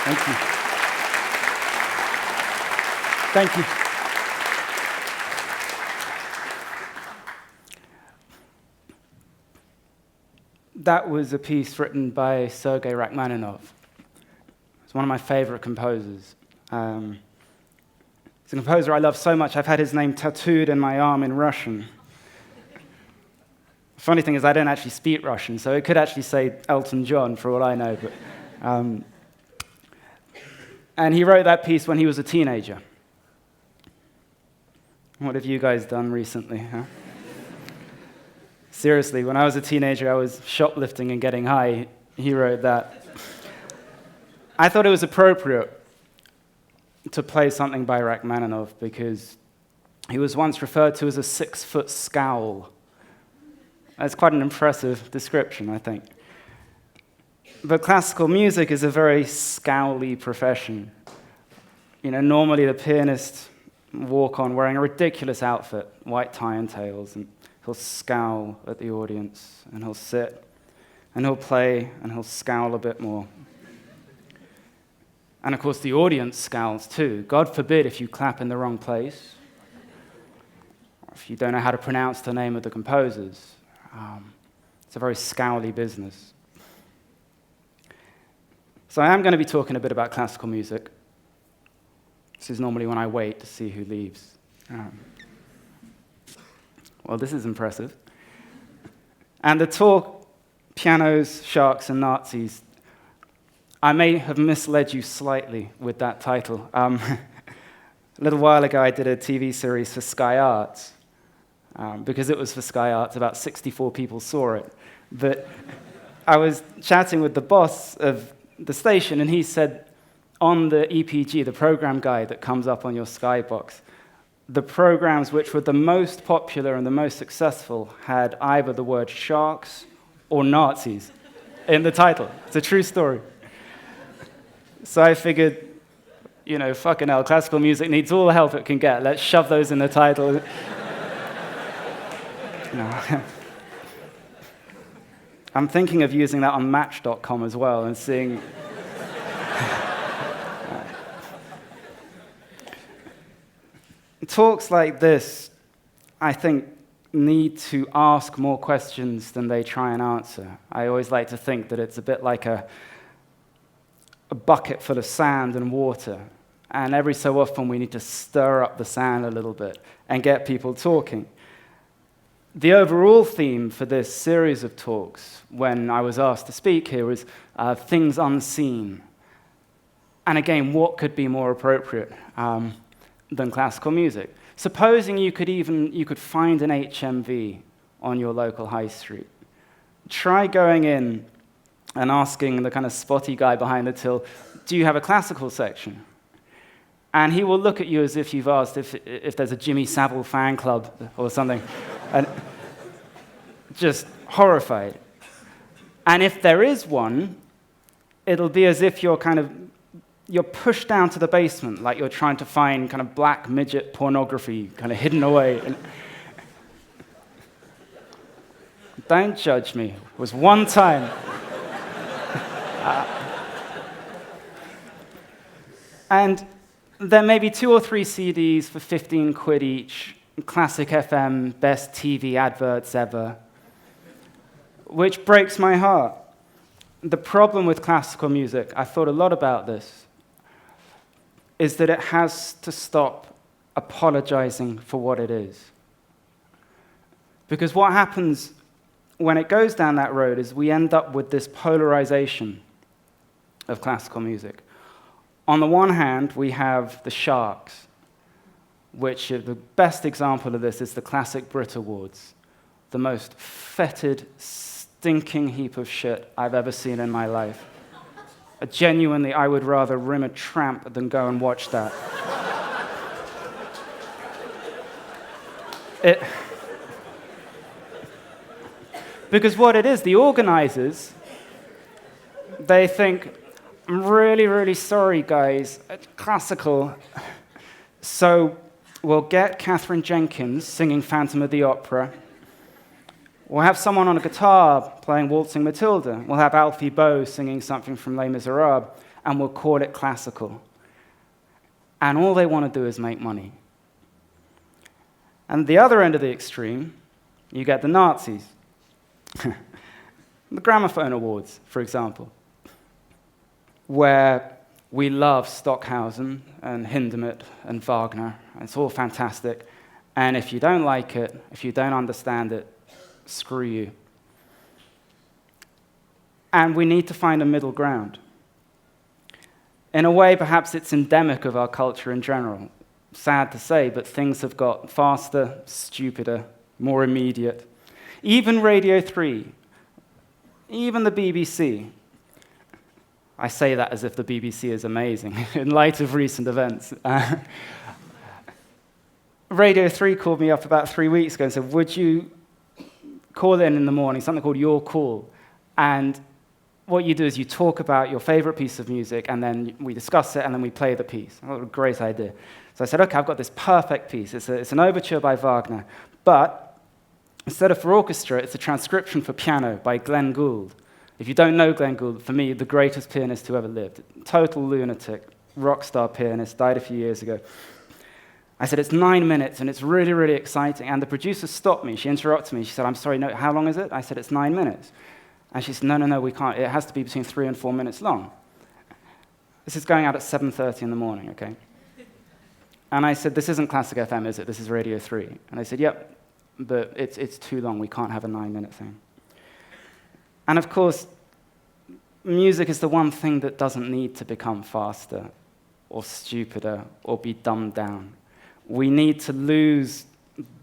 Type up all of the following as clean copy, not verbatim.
Thank you. Thank you. That was a piece written by Sergei Rachmaninoff. He's one of my favorite composers. He's a composer I love so much, I've had his name tattooed in my arm in Russian. The funny thing is I don't actually speak Russian, so it could actually say Elton John for all I know. But, and he wrote that piece when he was a teenager. What have you guys done recently, huh? Seriously, when I was a teenager, I was shoplifting and getting high. He wrote that. I thought it was appropriate to play something by Rachmaninoff because he was once referred to as a 6-foot scowl. That's quite an impressive description, I think. But classical music is a very scowly profession. You know, normally the pianist walk on wearing a ridiculous outfit, white tie and tails, and he'll scowl at the audience, and he'll sit, and he'll play, and he'll scowl a bit more. And of course, the audience scowls too. God forbid if you clap in the wrong place, or if you don't know how to pronounce the name of the composers. It's a very scowly business. So I am going to be talking a bit about classical music. This is normally when I wait to see who leaves. Well, this is impressive. And the talk, Pianos, Sharks, and Nazis, I may have misled you slightly with that title. A little while ago, I did a TV series for Sky Arts. Because it was for Sky Arts, about 64 people saw it. But I was chatting with the boss of the station, and he said, on the EPG, the program guide that comes up on your Skybox, the programs which were the most popular and the most successful had either the word sharks or Nazis in the title. It's a true story. So I figured, you know, fucking hell, classical music needs all the help it can get. Let's shove those in the title. No. I'm thinking of using that on Match.com as well and seeing... Talks like this, I think, need to ask more questions than they try and answer. I always like to think that it's a bit like a bucket full of sand and water, and every so often we need to stir up the sand a little bit and get people talking. The overall theme for this series of talks, when I was asked to speak here, was things unseen. And again, what could be more appropriate than classical music? Supposing you could find an HMV on your local high street. Try going in and asking the kind of spotty guy behind the till, do you have a classical section? And he will look at you as if you've asked if there's a Jimmy Savile fan club or something, and just horrified. And if there is one, it'll be as if you're pushed down to the basement, like you're trying to find kind of black midget pornography kind of hidden away. And don't judge me. It was one time. And there may be 2 or 3 CDs for 15 quid each, classic FM, best TV adverts ever, which breaks my heart. The problem with classical music, I thought a lot about this, is that it has to stop apologizing for what it is. Because what happens when it goes down that road is we end up with this polarization of classical music. On the one hand, we have the sharks, which the best example of this is the classic Brit Awards, the most fetid, stinking heap of shit I've ever seen in my life. Genuinely, I would rather rim a tramp than go and watch that. Because what it is, the organizers, they think, I'm really, really sorry, guys, it's classical. So we'll get Katherine Jenkins singing Phantom of the Opera. We'll have someone on a guitar playing Waltzing Matilda. We'll have Alfie Boe singing something from Les Miserables, and we'll call it classical. And all they want to do is make money. And the other end of the extreme, you get the Nazis. The Gramophone Awards, for example, where we love Stockhausen and Hindemith and Wagner, and it's all fantastic. And if you don't like it, if you don't understand it, screw you. And we need to find a middle ground. In a way, perhaps it's endemic of our culture in general. Sad to say, but things have got faster, stupider, more immediate. Even Radio 3, even the BBC. I say that as if the BBC is amazing, in light of recent events. Radio 3 called me up about 3 weeks ago and said, would you call in the morning, something called Your Call, and what you do is you talk about your favorite piece of music, and then we discuss it, and then we play the piece. What a great idea. So I said, okay, I've got this perfect piece. It's an overture by Wagner, but instead of for orchestra, it's a transcription for piano by Glenn Gould. If you don't know Glenn Gould, for me, the greatest pianist who ever lived. Total lunatic, rock star pianist, died a few years ago. I said, it's 9 minutes, and it's really, really exciting. And the producer stopped me. She interrupted me. She said, I'm sorry, no, how long is it? I said, it's 9 minutes. And she said, no, we can't. It has to be between 3 and 4 minutes long. This is going out at 7:30 in the morning, okay? And I said, this isn't Classic FM, is it? This is Radio 3. And they said, yep, but it's too long. We can't have a 9-minute thing. And of course, music is the one thing that doesn't need to become faster or stupider or be dumbed down. We need to lose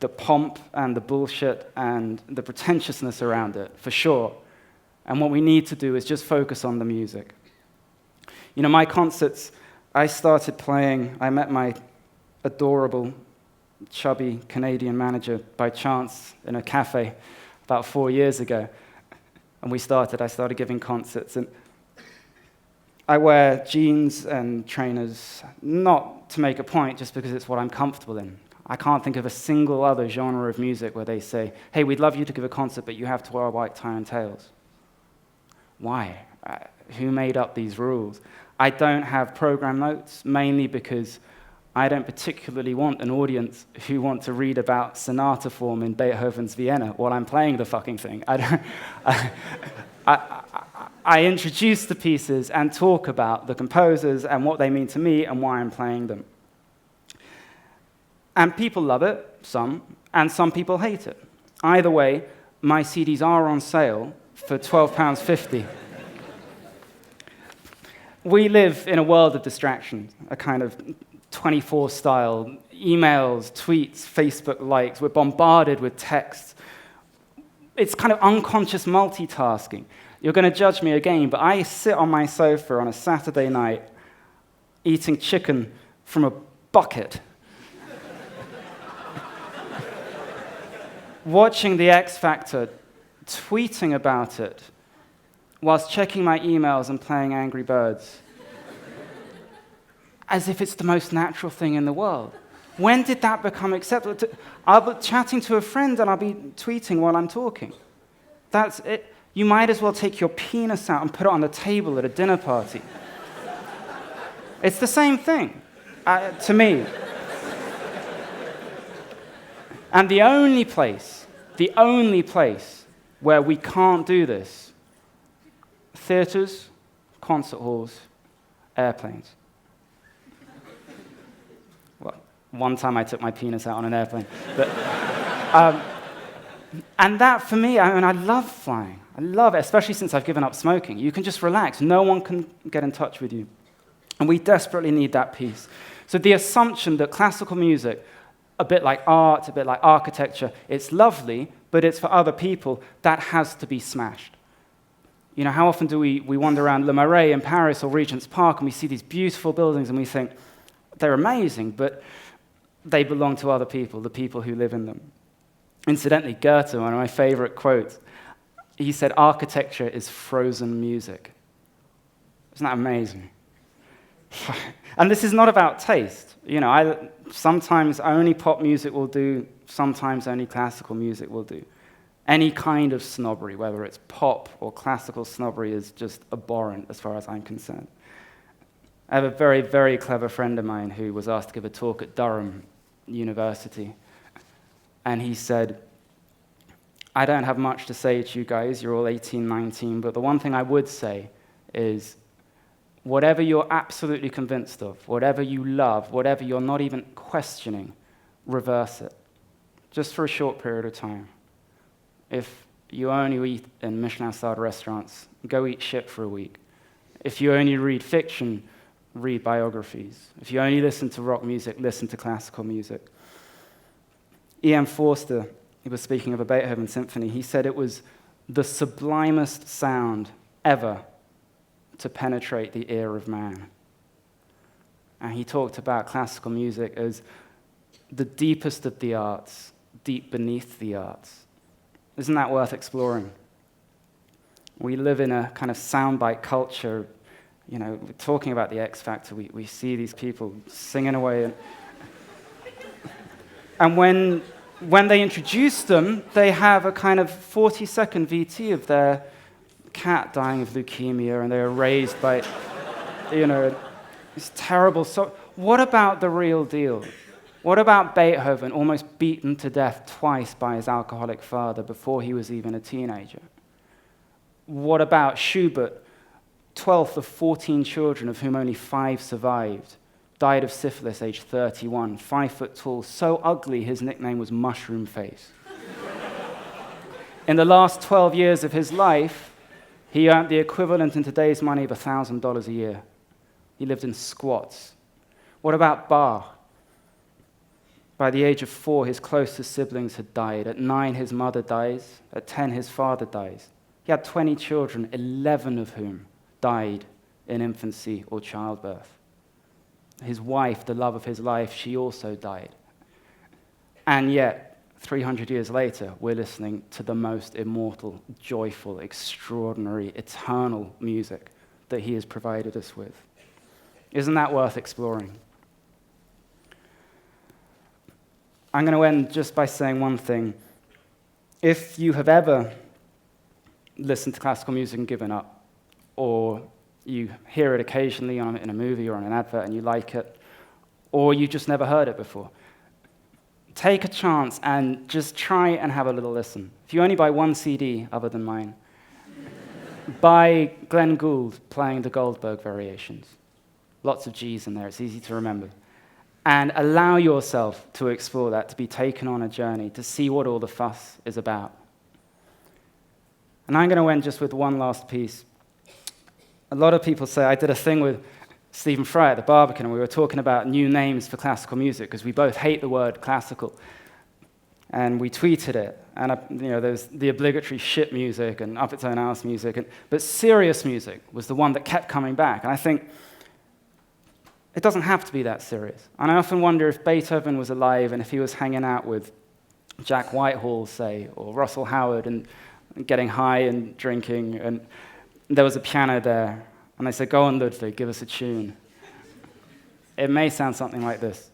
the pomp and the bullshit and the pretentiousness around it, for sure. And what we need to do is just focus on the music. You know, my concerts, I started playing, I met my adorable, chubby Canadian manager by chance in a cafe about 4 years ago. And I started giving concerts. And I wear jeans and trainers, not to make a point, just because it's what I'm comfortable in. I can't think of a single other genre of music where they say, hey, we'd love you to give a concert, but you have to wear a white tie and tails. Why? Who made up these rules? I don't have program notes, mainly because I don't particularly want an audience who want to read about sonata form in Beethoven's Vienna while I'm playing the fucking thing. I introduce the pieces and talk about the composers and what they mean to me and why I'm playing them. And people love it, some, and some people hate it. Either way, my CDs are on sale for £12.50. We live in a world of distractions, a kind of 24 style, emails, tweets, Facebook likes. We're bombarded with texts. It's kind of unconscious multitasking. You're going to judge me again, but I sit on my sofa on a Saturday night eating chicken from a bucket, watching The X Factor, tweeting about it, whilst checking my emails and playing Angry Birds, as if it's the most natural thing in the world. When did that become acceptable? I'll be chatting to a friend and I'll be tweeting while I'm talking. That's it. You might as well take your penis out and put it on the table at a dinner party. It's the same thing, to me. And the only place where we can't do this, theaters, concert halls, airplanes. Well, one time I took my penis out on an airplane. But, and that, for me, I love flying. I love it, especially since I've given up smoking. You can just relax. No one can get in touch with you. And we desperately need that peace. So the assumption that classical music, a bit like art, a bit like architecture, it's lovely, but it's for other people, that has to be smashed. You know, how often do we wander around Le Marais in Paris or Regent's Park and we see these beautiful buildings and we think, they're amazing, but they belong to other people, the people who live in them. Incidentally, Goethe, one of my favorite quotes, he said, architecture is frozen music. Isn't that amazing? And this is not about taste. You know, sometimes only pop music will do, sometimes only classical music will do. Any kind of snobbery, whether it's pop or classical snobbery, is just abhorrent as far as I'm concerned. I have a very, very clever friend of mine who was asked to give a talk at Durham University, and he said, I don't have much to say to you guys, you're all 18, 19, but the one thing I would say is whatever you're absolutely convinced of, whatever you love, whatever you're not even questioning, reverse it, just for a short period of time. If you only eat in Michelin-starred restaurants, go eat shit for a week. If you only read fiction, read biographies. If you only listen to rock music, listen to classical music. E.M. Forster, he was speaking of a Beethoven symphony, he said it was the sublimest sound ever to penetrate the ear of man. And he talked about classical music as the deepest of the arts, deep beneath the arts. Isn't that worth exploring? We live in a kind of soundbite culture. You know, we're talking about the X Factor. We see these people singing away. And when they introduce them, they have a kind of 40-second VT of their cat dying of leukemia, and they are raised by, it's terrible. So what about the real deal? What about Beethoven, almost beaten to death twice by his alcoholic father before he was even a teenager? What about Schubert, 12th of 14 children, of whom only 5 survived, died of syphilis aged 31, 5 foot tall, so ugly his nickname was Mushroom Face. In the last 12 years of his life, he earned the equivalent in today's money of $1,000 a year. He lived in squats. What about Bach? By the age of 4, his closest siblings had died. At 9, his mother dies. At 10, his father dies. He had 20 children, 11 of whom died in infancy or childbirth. His wife, the love of his life, she also died. And yet, 300 years later, we're listening to the most immortal, joyful, extraordinary, eternal music that he has provided us with. Isn't that worth exploring? I'm going to end just by saying one thing. If you have ever listened to classical music and given up, or you hear it occasionally in a movie or on an advert and you like it, or you just never heard it before, take a chance and just try and have a little listen. If you only buy one CD other than mine, buy Glenn Gould playing the Goldberg Variations. Lots of G's in there, it's easy to remember. And allow yourself to explore that, to be taken on a journey, to see what all the fuss is about. And I'm going to end just with one last piece. A lot of people say, I did a thing with Stephen Fry at the Barbican, and we were talking about new names for classical music, because we both hate the word classical. And we tweeted it, and there's the obligatory shit music and up its own ass music, but serious music was the one that kept coming back. And I think it doesn't have to be that serious. And I often wonder if Beethoven was alive and if he was hanging out with Jack Whitehall, say, or Russell Howard, and getting high and drinking, and there was a piano there, and they said, go on, Ludwig, give us a tune. It may sound something like this.